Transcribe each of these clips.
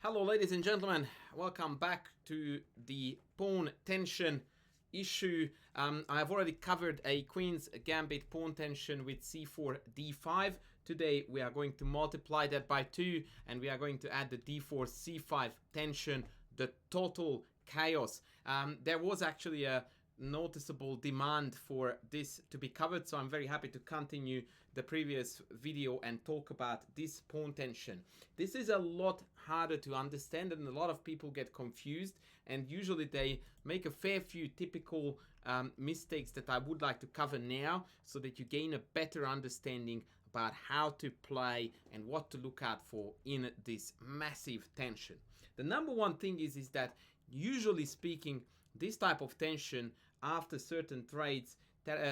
Hello ladies and gentlemen, welcome back to the pawn tension issue. I have already covered a queen's gambit pawn tension with c4 d5. Today we are going to multiply that by 2 and we are going to add the d4 c5 tension, the total chaos. There was actually a noticeable demand for this to be covered, so I'm very happy to continue the previous video and talk about this pawn tension. This is a lot harder to understand and a lot of people get confused, and usually they make a fair few typical mistakes that I would like to cover now so that you gain a better understanding about how to play and what to look out for in this massive tension. The number one thing is that usually speaking, this type of tension after certain trades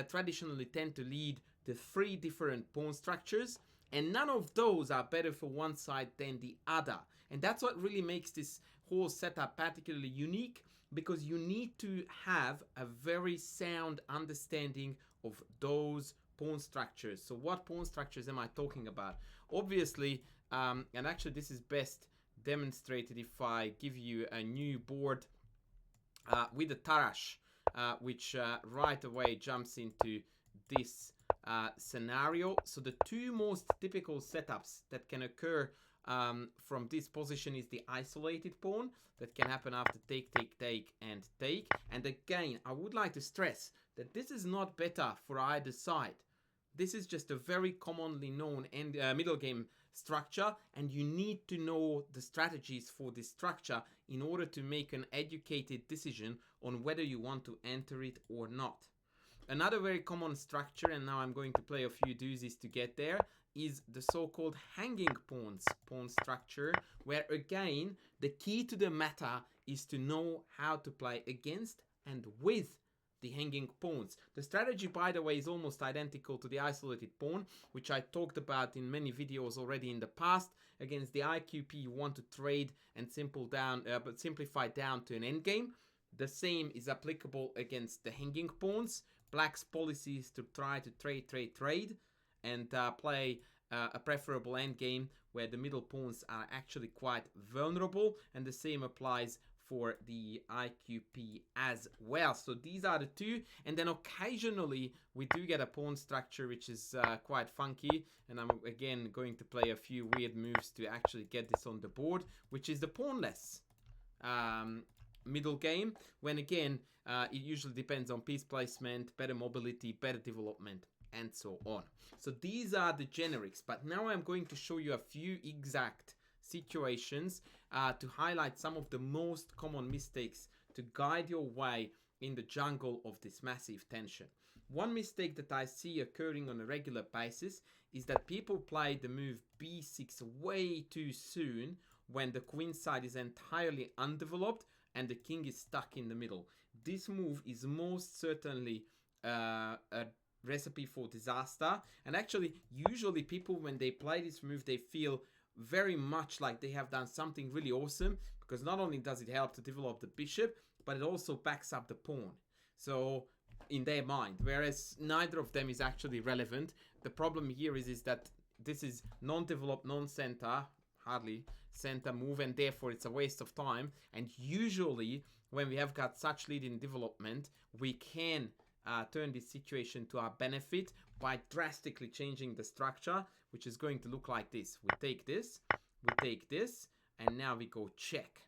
traditionally tend to lead to 3 different pawn structures, and none of those are better for one side than the other. And that's what really makes this whole setup particularly unique, because you need to have a very sound understanding of those pawn structures. So what pawn structures am I talking about? Obviously, and actually this is best demonstrated if I give you a new board with the Tarrasch, which right away jumps into this scenario. So the two most typical setups that can occur from this position is the isolated pawn that can happen after take, take, take, and take. And again, I would like to stress that this is not better for either side. This is just a very commonly known middle game structure, and you need to know the strategies for this structure in order to make an educated decision on whether you want to enter it or not. Another very common structure, and now I'm going to play a few doozies to get there, is the so-called hanging pawn structure, where again, the key to the matter is to know how to play against and with the hanging pawns. The strategy, by the way, is almost identical to the isolated pawn, which I talked about in many videos already in the past. Against the IQP, you want to trade and simplify down to an endgame. The same is applicable against the hanging pawns. Black's policy is to try to trade, and play a preferable endgame where the middle pawns are actually quite vulnerable, and the same applies for the IQP as well. So these are the two, and then occasionally we do get a pawn structure which is quite funky, and I'm again going to play a few weird moves to actually get this on the board, which is the pawnless middle game, when again it usually depends on piece placement, better mobility, better development, and so on. So these are the generics, but now I'm going to show you a few exact situations to highlight some of the most common mistakes to guide your way in the jungle of this massive tension. One mistake that I see occurring on a regular basis is that people play the move b6 way too soon when the queen side is entirely undeveloped and the king is stuck in the middle. This move is most certainly a recipe for disaster, and actually usually people, when they play this move, they feel very much like they have done something really awesome, because not only does it help to develop the bishop, but it also backs up the pawn. So in their mind, whereas neither of them is actually relevant. The problem here is that this is non-developed, non-center, hardly center move, and therefore it's a waste of time. And usually when we have got such lead in development, we can turn this situation to our benefit by drastically changing the structure, which is going to look like this. We take this, and now we go check.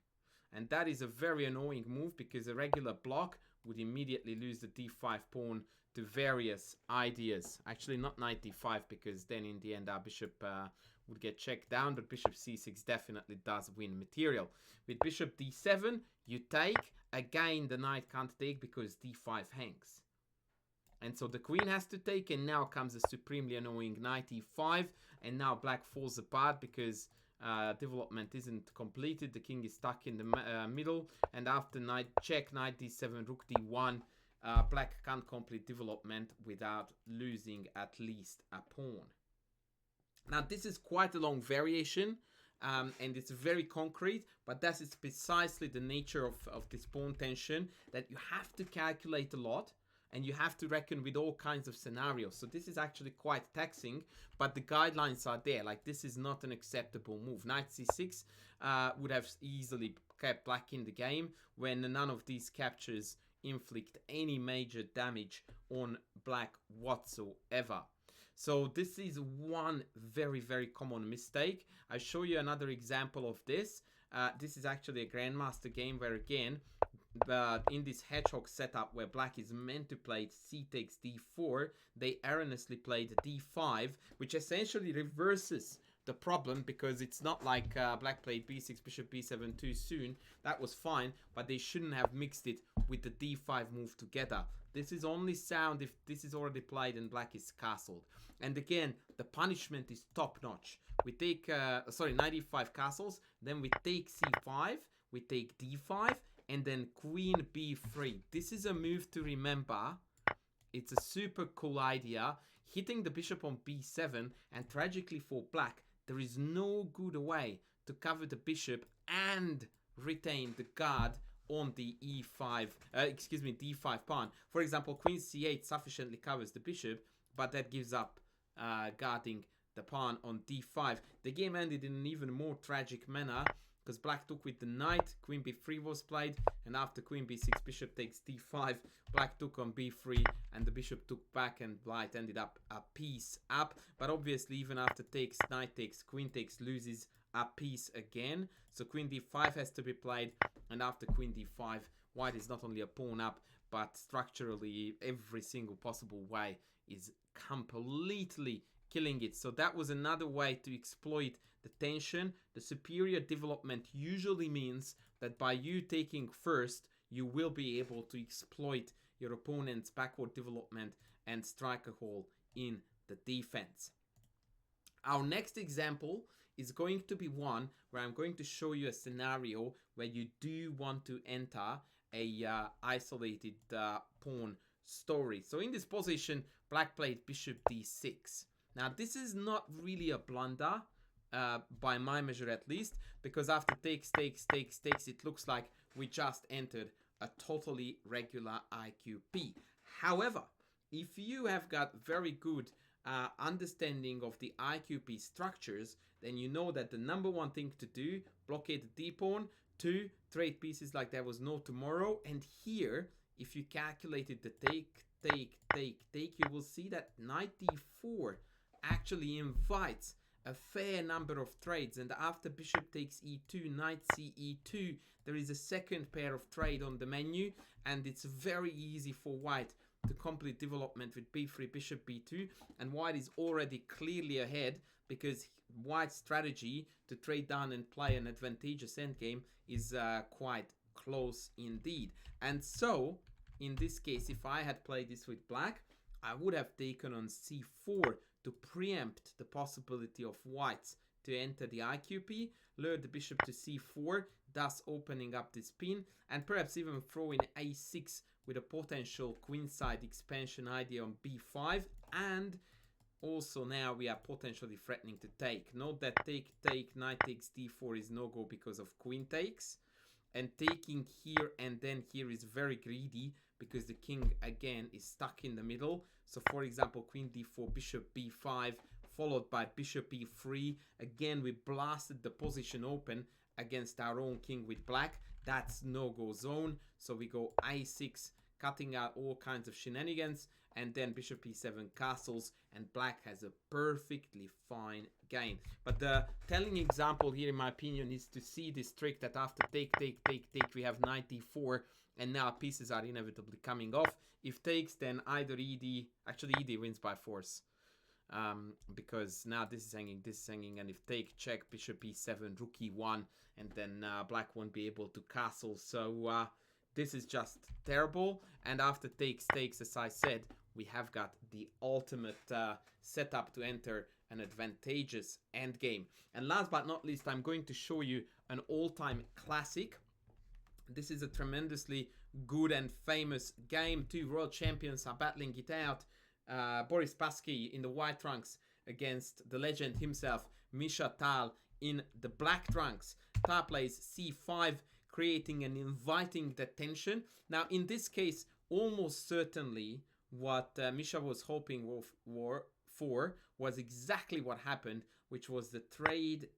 And that is a very annoying move, because a regular block would immediately lose the d5 pawn to various ideas. Actually, not knight d5, because then in the end our bishop would get checked down, but bishop c6 definitely does win material. With bishop d7, you take. Again, the knight can't take because d5 hangs. And so the queen has to take, and now comes a supremely annoying knight e5, and now black falls apart because development isn't completed. The king is stuck in the middle, and after knight check, knight d7, rook d1, black can't complete development without losing at least a pawn. Now this is quite a long variation, and it's very concrete, but that is precisely the nature of this pawn tension, that you have to calculate a lot. and you have to reckon with all kinds of scenarios. So this is actually quite taxing, but the guidelines are there. Like, this is not an acceptable move. Knight c6 would have easily kept black in the game when none of these captures inflict any major damage on black whatsoever. So this is one very, very common mistake. I'll show you another example of this. This is actually a grandmaster game where, again, in this hedgehog setup where black is meant to play c takes d4, they erroneously played d5, which essentially reverses the problem, because it's not like black played b6, bishop b7 too soon. That was fine, but they shouldn't have mixed it with the d5 move together. This is only sound if this is already played and black is castled. And again, the punishment is top notch. We take, knight e5 castles, then we take c5, we take d5, and then queen b3. This is a move to remember. It's a super cool idea. Hitting the bishop on b7, and tragically for black, there is no good way to cover the bishop and retain the guard on the d5 pawn. For example, queen c8 sufficiently covers the bishop, but that gives up guarding the pawn on d5. The game ended in an even more tragic manner, because black took with the knight, queen b3 was played, and after queen b6, bishop takes d5, black took on b3, and the bishop took back, and white ended up a piece up. But obviously, even after takes, knight takes, queen takes, loses a piece again. So queen d5 has to be played, and after queen d5, white is not only a pawn up, but structurally every single possible way is completely killing it. So that was another way to exploit the tension. The superior development usually means that by you taking first, you will be able to exploit your opponent's backward development and strike a hole in the defense. Our next example is going to be one where I'm going to show you a scenario where you do want to enter a isolated pawn story. So in this position, black played bishop d6. Now this is not really a blunder, by my measure at least, because after takes, it looks like we just entered a totally regular IQP. However, if you have got very good understanding of the IQP structures, then you know that the number one thing to do, blockade the d-pawn, 2, trade pieces like there was no tomorrow. And here, if you calculated the take, you will see that knight d4 actually invites a fair number of trades. And after bishop takes e2, knight c e2, there is a second pair of trade on the menu, and it's very easy for white to complete development with b3, bishop b2, and white is already clearly ahead, because white's strategy to trade down and play an advantageous endgame is quite close indeed. And so in this case, if I had played this with black, I would have taken on c4 to preempt the possibility of whites to enter the IQP, lure the bishop to c4, thus opening up this pin, and perhaps even throw in a6 with a potential queenside expansion idea on b5. And also now we are potentially threatening to take. Note that take, knight takes d4 is no go because of queen takes, and taking here and then here is very greedy, because the king again is stuck in the middle. So for example, queen d4, bishop b5, followed by bishop e3. Again, we blasted the position open against our own king with black. That's no-go zone. So we go a6, cutting out all kinds of shenanigans, and then bishop e7 castles, and black has a perfectly fine game. But the telling example here, in my opinion, is to see this trick that after take, we have knight d4, and now pieces are inevitably coming off. If takes, then either ed wins by force, because now this is hanging, and if take, check, bishop e7, rook e1, and then black won't be able to castle. So this is just terrible. And after takes, as I said, we have got the ultimate setup to enter an advantageous endgame. And last but not least, I'm going to show you an all-time classic. This is a tremendously good and famous game. Two world champions are battling it out. Boris Spassky in the white trunks against the legend himself, Misha Tal, in the black trunks. Tal plays c5, creating and inviting the tension. Now, in this case, almost certainly what Misha was hoping for was exactly what happened, which was the trade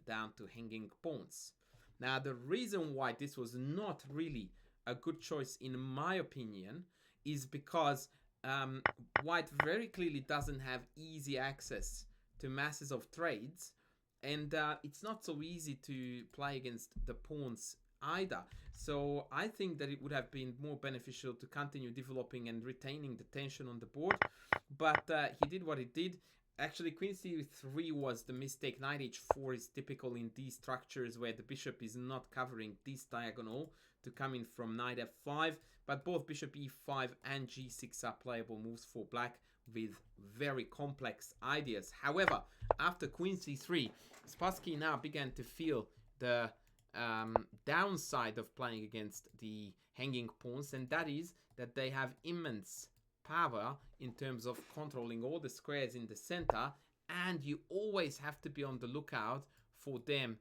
down to hanging pawns. Now, the reason why this was not really a good choice, in my opinion, is because White very clearly doesn't have easy access to masses of trades, and it's not so easy to play against the pawns either. So I think that it would have been more beneficial to continue developing and retaining the tension on the board, but he did what he did. Actually, queen c3 was the mistake. Knight h4 is typical in these structures where the bishop is not covering this diagonal to come in from knight f5, but both bishop e5 and g6 are playable moves for black with very complex ideas. However, after queen c3, Spassky now began to feel the downside of playing against the hanging pawns, and that is that they have immense power in terms of controlling all the squares in the center, and you always have to be on the lookout for them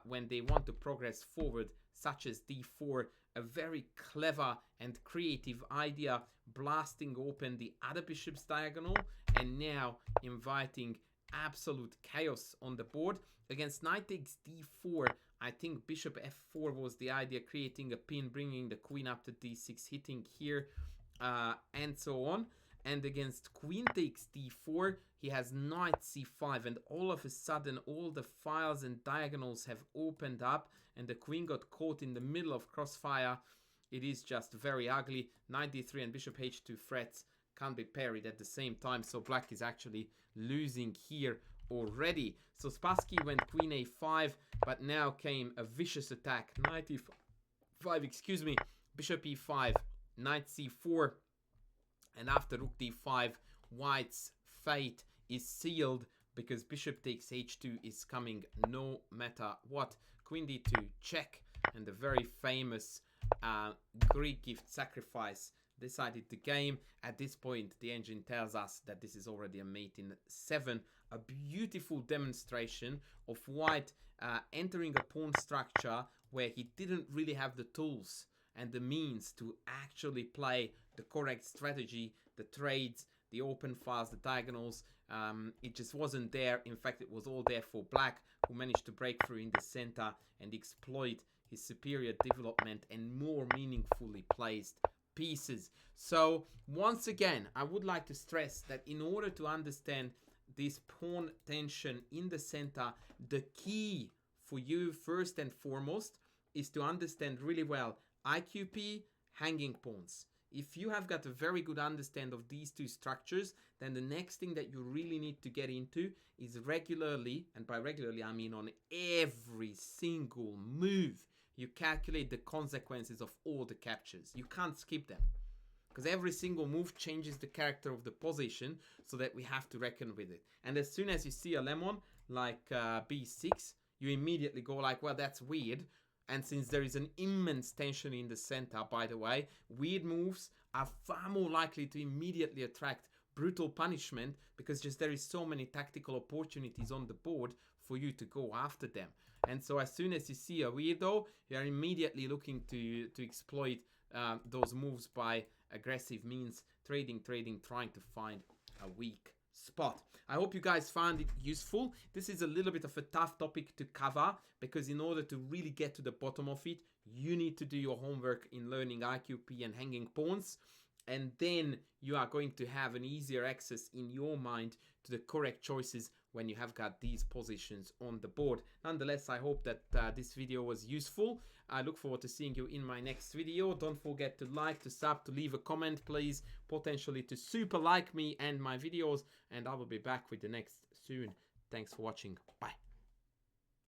when they want to progress forward, such as d4, a very clever and creative idea, blasting open the other bishop's diagonal and now inviting absolute chaos on the board. Against knight takes d4, I think bishop f4 was the idea, creating a pin, bringing the queen up to d6, hitting here, and so on. And against queen takes d4, he has knight c5, and all of a sudden all the files and diagonals have opened up and the queen got caught in the middle of crossfire. It is just very ugly. Knight d3 and bishop h2 threats can't be parried at the same time, so black is actually losing here already. So Spassky went queen a5, but now came a vicious attack. Knight e5, excuse me, bishop e5, knight c4, and after rook d5, White's fate is sealed because bishop takes h2 is coming no matter what. Queen d2 check, and the very famous Greek gift sacrifice decided the game. At this point, the engine tells us that this is already a mate in 7. A beautiful demonstration of White entering a pawn structure where he didn't really have the tools and the means to actually play the correct strategy, the trades, the open files, the diagonals. It just wasn't there. In fact, it was all there for black, who managed to break through in the center and exploit his superior development and more meaningfully placed pieces. So once again, I would like to stress that in order to understand this pawn tension in the center, the key for you first and foremost is to understand really well IQP, hanging pawns. If you have got a very good understanding of these two structures, then the next thing that you really need to get into is regularly, and by regularly I mean on every single move, you calculate the consequences of all the captures. You can't skip them, because every single move changes the character of the position, so that we have to reckon with it. And as soon as you see a lemon like b6, you immediately go like, well, that's weird. And since there is an immense tension in the center, by the way, weird moves are far more likely to immediately attract brutal punishment, because just there is so many tactical opportunities on the board for you to go after them. And so as soon as you see a weirdo, you are immediately looking to exploit those moves by aggressive means, trading, trying to find a weak spot. I hope you guys found it useful. This is a little bit of a tough topic to cover, because in order to really get to the bottom of it, you need to do your homework in learning IQP and hanging pawns, and then you are going to have an easier access in your mind to the correct choices when you have got these positions on the board. Nonetheless, I hope that this video was useful. I look forward to seeing you in my next video. Don't forget to like, to sub, to leave a comment, please. Potentially to super like me and my videos. And I will be back with the next soon. Thanks for watching. Bye.